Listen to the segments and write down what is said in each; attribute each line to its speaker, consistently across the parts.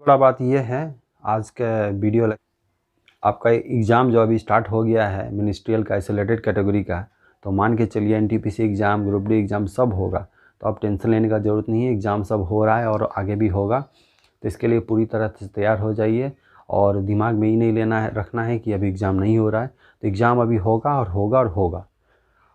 Speaker 1: थोड़ा बात ये है, आज का वीडियो आपका एग्ज़ाम जो अभी स्टार्ट हो गया है मिनिस्ट्रियल का, आइसोलेटेड कैटेगरी का, तो मान के चलिए NTPC exam, group D exam सब होगा। तो आप टेंशन लेने का ज़रूरत नहीं है, एग्ज़ाम सब हो रहा है और आगे भी होगा। तो इसके लिए पूरी तरह से तैयार हो जाइए और दिमाग में ही नहीं लेना है, रखना है कि अभी एग्ज़ाम नहीं हो रहा है। तो एग्ज़ाम अभी होगा और होगा और होगा।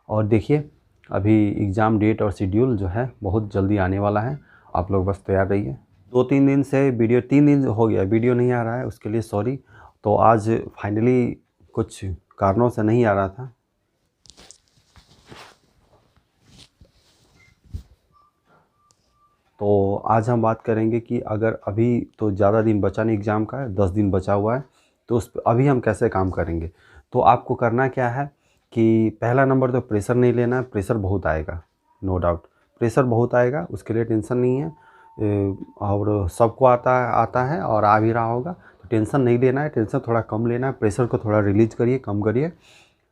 Speaker 1: और देखिए, अभी एग्ज़ाम डेट और शेड्यूल जो है बहुत जल्दी आने वाला है, आप लोग बस तैयार रहिए। 2-3 दिन से वीडियो, 3 दिन हो गया वीडियो नहीं आ रहा है, उसके लिए सॉरी। तो आज फाइनली कुछ कारणों से नहीं आ रहा था। तो आज हम बात करेंगे कि अगर अभी तो ज़्यादा दिन बचा नहीं एग्ज़ाम का, 10 दिन बचा हुआ है, तो उस अभी हम कैसे काम करेंगे। तो आपको करना क्या है कि पहला नंबर तो प्रेशर नहीं लेना है। प्रेशर बहुत आएगा, नो डाउट प्रेशर बहुत आएगा, उसके लिए टेंशन नहीं है। और सबको आता है और आ भी रहा होगा, तो टेंशन नहीं लेना है, टेंशन थोड़ा कम लेना है, प्रेशर को थोड़ा रिलीज़ करिए, कम करिए।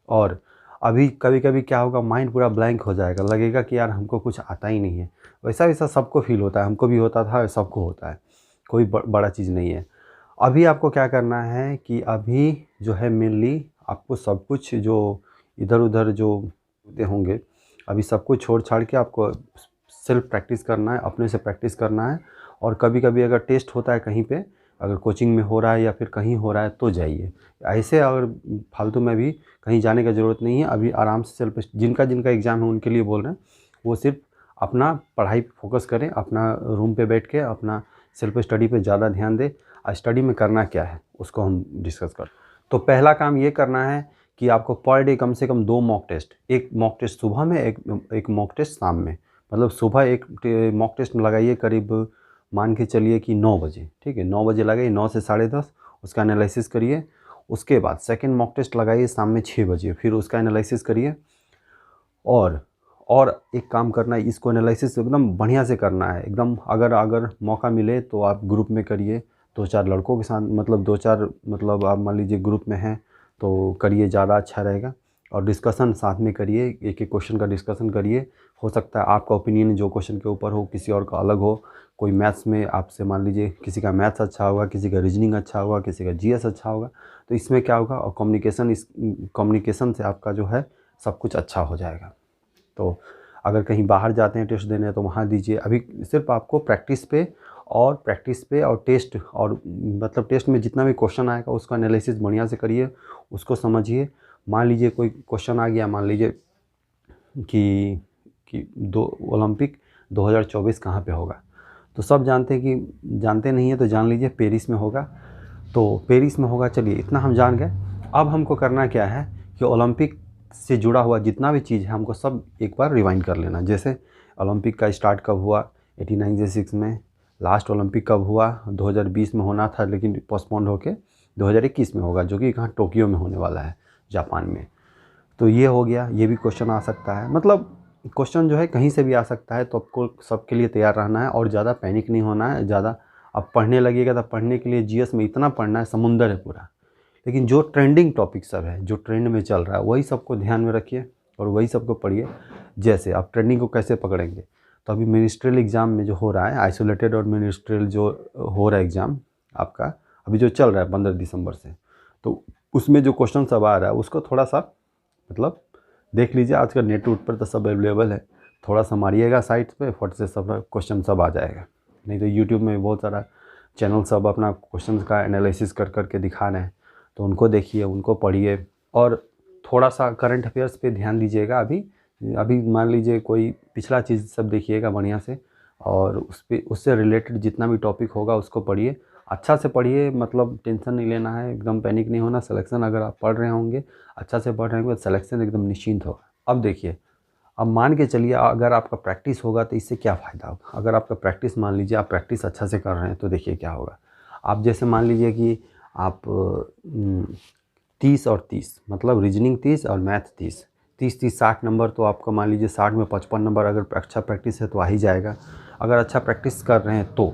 Speaker 1: और अभी कभी कभी क्या होगा, माइंड पूरा ब्लैंक हो जाएगा, लगेगा कि यार हमको कुछ आता ही नहीं है। वैसा वैसा सबको फील होता है, हमको भी होता था, सबको होता है, कोई बड़ा चीज़ नहीं है। अभी आपको क्या करना है कि अभी जो है मेनली आपको सब कुछ जो इधर उधर जो होंगे, अभी सब कुछ छोड़ छाड़ के आपको सेल्फ प्रैक्टिस करना है, अपने से प्रैक्टिस करना है। और कभी कभी अगर टेस्ट होता है कहीं पे, अगर कोचिंग में हो रहा है या फिर कहीं हो रहा है तो जाइए। ऐसे अगर फालतू में भी कहीं जाने का ज़रूरत नहीं है। अभी आराम से सेल्फ, जिनका जिनका एग्ज़ाम है उनके लिए बोल रहे हैं, वो सिर्फ अपना पढ़ाई पे फोकस करें, अपना रूम पे बैठ के अपना सेल्फ स्टडी पे ज़्यादा ध्यान दें। स्टडी में करना क्या है उसको हम डिस्कस कर। तो पहला काम ये करना है कि आपको पर डे कम से कम 2 मॉक टेस्ट, एक मॉक टेस्ट सुबह में, एक मॉक टेस्ट शाम में। मतलब सुबह एक मॉक टेस्ट लगाइए करीब, मान के चलिए कि 9 बजे, ठीक है, 9 बजे लगाइए, 9 से 10:30 उसका एनालिसिस करिए। उसके बाद सेकंड मॉक टेस्ट लगाइए शाम में 6 बजे, फिर उसका एनालिसिस करिए। और एक काम करना है, इसको एनालिसिस एकदम बढ़िया से करना है एकदम। अगर मौका मिले तो आप ग्रुप में करिए, 2-4 लड़कों के साथ, मतलब 2-4, मतलब आप मान लीजिए ग्रुप में हैं तो करिए, ज़्यादा अच्छा रहेगा। और डिस्कशन साथ में करिए, एक एक क्वेश्चन का डिस्कशन करिए। हो सकता है आपका ओपिनियन जो क्वेश्चन के ऊपर हो किसी और का अलग हो। कोई मैथ्स में आपसे, मान लीजिए किसी का मैथ्स अच्छा होगा, किसी का रीजनिंग अच्छा होगा, किसी का जीएस अच्छा होगा। तो इसमें क्या होगा, और कम्युनिकेशन, इस कम्युनिकेशन से आपका जो है सब कुछ अच्छा हो जाएगा। तो अगर कहीं बाहर जाते हैं टेस्ट देने तो वहाँ दीजिए। अभी सिर्फ आपको प्रैक्टिस पे और टेस्ट, और मतलब टेस्ट में जितना भी क्वेश्चन आएगा उसका एनालिसिस बढ़िया से करिए, उसको समझिए। मान लीजिए कोई क्वेश्चन आ गया, मान लीजिए कि ओलंपिक 2024 कहाँ पे होगा, तो सब जानते हैं कि, जानते नहीं है तो जान लीजिए पेरिस में होगा। तो पेरिस में होगा, चलिए इतना हम जान गए। अब हमको करना क्या है कि ओलंपिक से जुड़ा हुआ जितना भी चीज़ है हमको सब एक बार रिवाइंड कर लेना। जैसे ओलंपिक का स्टार्ट कब हुआ, 89-86 में। लास्ट ओलंपिक कब हुआ, 2020 में होना था लेकिन पोस्टपोन्ड होके 2021 में होगा, जो कि कहाँ, टोक्यो में होने वाला है, जापान में। तो ये हो गया, ये भी क्वेश्चन आ सकता है। मतलब क्वेश्चन जो है कहीं से भी आ सकता है, तो आपको सबके लिए तैयार रहना है और ज़्यादा पैनिक नहीं होना है। ज़्यादा अब पढ़ने लगिएगा तो पढ़ने के लिए जीएस में इतना पढ़ना है, समुंदर है पूरा। लेकिन जो ट्रेंडिंग टॉपिक सब है, जो ट्रेंड में चल रहा है, वही सबको ध्यान में रखिए और वही सबको पढ़िए। जैसे आप ट्रेंडिंग को कैसे पकड़ेंगे, तो अभी मिनिस्ट्रियल एग्ज़ाम में जो हो रहा है, आइसोलेटेड और मिनिस्ट्रियल जो हो रहा है एग्ज़ाम आपका, अभी जो चल रहा है 15 दिसंबर से, तो उसमें जो क्वेश्चन सब आ रहा है उसको थोड़ा सा मतलब देख लीजिए। आजकल नेट उट पर तो सब अवेलेबल है, थोड़ा सा मारिएगा साइट पे, फट से सब क्वेश्चन सब आ जाएगा। नहीं तो यूट्यूब में बहुत सारा चैनल सब अपना क्वेश्चन का एनालिसिस कर करके दिखा रहे हैं, तो उनको देखिए, उनको पढ़िए। और थोड़ा सा करंट अफेयर्स पे ध्यान दीजिएगा। अभी अभी मान लीजिए कोई पिछला चीज़ सब देखिएगा बढ़िया से, और उस पर, उससे रिलेटेड जितना भी टॉपिक होगा उसको पढ़िए, अच्छा से पढ़िए। मतलब टेंशन नहीं लेना है, एकदम पैनिक नहीं होना। सिलेक्शन अगर आप पढ़ रहे होंगे, अच्छा से पढ़ रहे होंगे, सिलेक्शन एकदम निश्चिंत होगा। अब देखिए, अब मान के चलिए अगर आपका प्रैक्टिस होगा तो इससे क्या फ़ायदा होगा। अगर आपका प्रैक्टिस, मान लीजिए आप प्रैक्टिस अच्छा से कर रहे हैं, तो देखिए क्या होगा। आप जैसे मान लीजिए कि आप 30 और 30, मतलब रीजनिंग 30 और मैथ 30, 30-30 60 नंबर। तो आपका मान लीजिए 60 में 55 नंबर अगर अच्छा प्रैक्टिस है तो आ ही जाएगा। अगर अच्छा प्रैक्टिस कर रहे हैं तो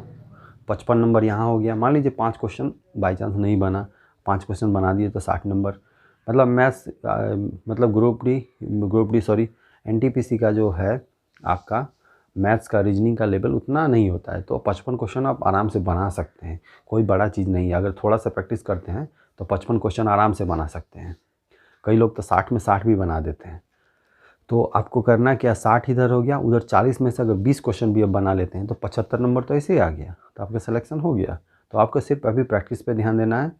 Speaker 1: 55 नंबर यहाँ हो गया। मान लीजिए 5 क्वेश्चन बाई चांस नहीं बना, 5 क्वेश्चन बना दिए तो 60 नंबर। मतलब मैथ्स, मतलब ग्रुप डी सॉरी, एनटीपीसी का जो है आपका मैथ्स का रीजनिंग का लेवल उतना नहीं होता है, तो 55 क्वेश्चन आप आराम से बना सकते हैं, कोई बड़ा चीज़ नहीं है। अगर थोड़ा सा प्रैक्टिस करते हैं तो 55 क्वेश्चन आराम से बना सकते हैं। कई लोग तो 60 में 60 भी बना देते हैं। तो आपको करना क्या, 60 इधर हो गया, उधर 40 में से अगर 20 क्वेश्चन भी आप बना लेते हैं तो 75 नंबर तो ऐसे ही आ गया, तो आपका सिलेक्शन हो गया। तो आपको सिर्फ अभी प्रैक्टिस पे ध्यान देना है,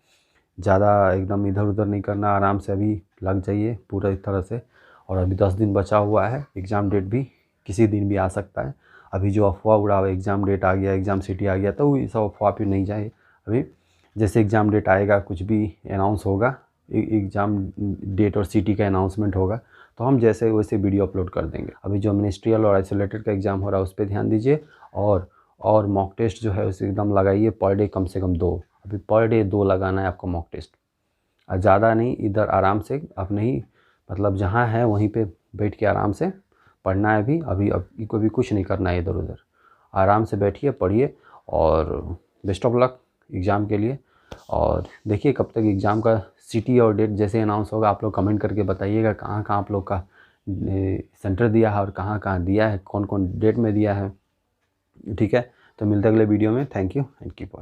Speaker 1: ज़्यादा एकदम इधर उधर नहीं करना, आराम से अभी लग जाइए पूरा इस तरह से। और अभी 10 दिन बचा हुआ है, एग्ज़ाम डेट भी किसी दिन भी आ सकता है। अभी जो अफवाह उड़ा हुआ एग्ज़ाम डेट आ गया, एग्ज़ाम सिटी आ गया, तो ये सब अफवाह पे नहीं जाए। अभी जैसे एग्ज़ाम डेट आएगा, कुछ भी अनाउंस होगा, एग्ज़ाम डेट और सिटी का अनाउंसमेंट होगा, तो हम जैसे वैसे वीडियो अपलोड कर देंगे। अभी जो मिनिस्ट्रियल और आइसोलेटेड का एग्ज़ाम हो रहा है उस पर ध्यान दीजिए। और मॉक टेस्ट जो है उसे एकदम लगाइए, पर डे कम से कम 2, अभी पर डे 2 लगाना है आपको मॉक टेस्ट। और ज़्यादा नहीं, इधर आराम से अपने ही मतलब जहाँ है वहीं पे बैठ के आराम से पढ़ना है। अभी को भी कुछ नहीं करना है इधर उधर, आराम से बैठिए पढ़िए। और बेस्ट ऑफ लक एग्ज़ाम के लिए। और देखिए कब तक एग्ज़ाम का सिटी और डेट जैसे अनाउंस होगा, आप लोग कमेंट करके बताइएगा कहाँ कहाँ आप लोग का सेंटर दिया है और कहाँ कहाँ दिया है, कौन कौन डेट में दिया है। ठीक है, तो मिलते हैं अगले वीडियो में। Thank you and keep watching.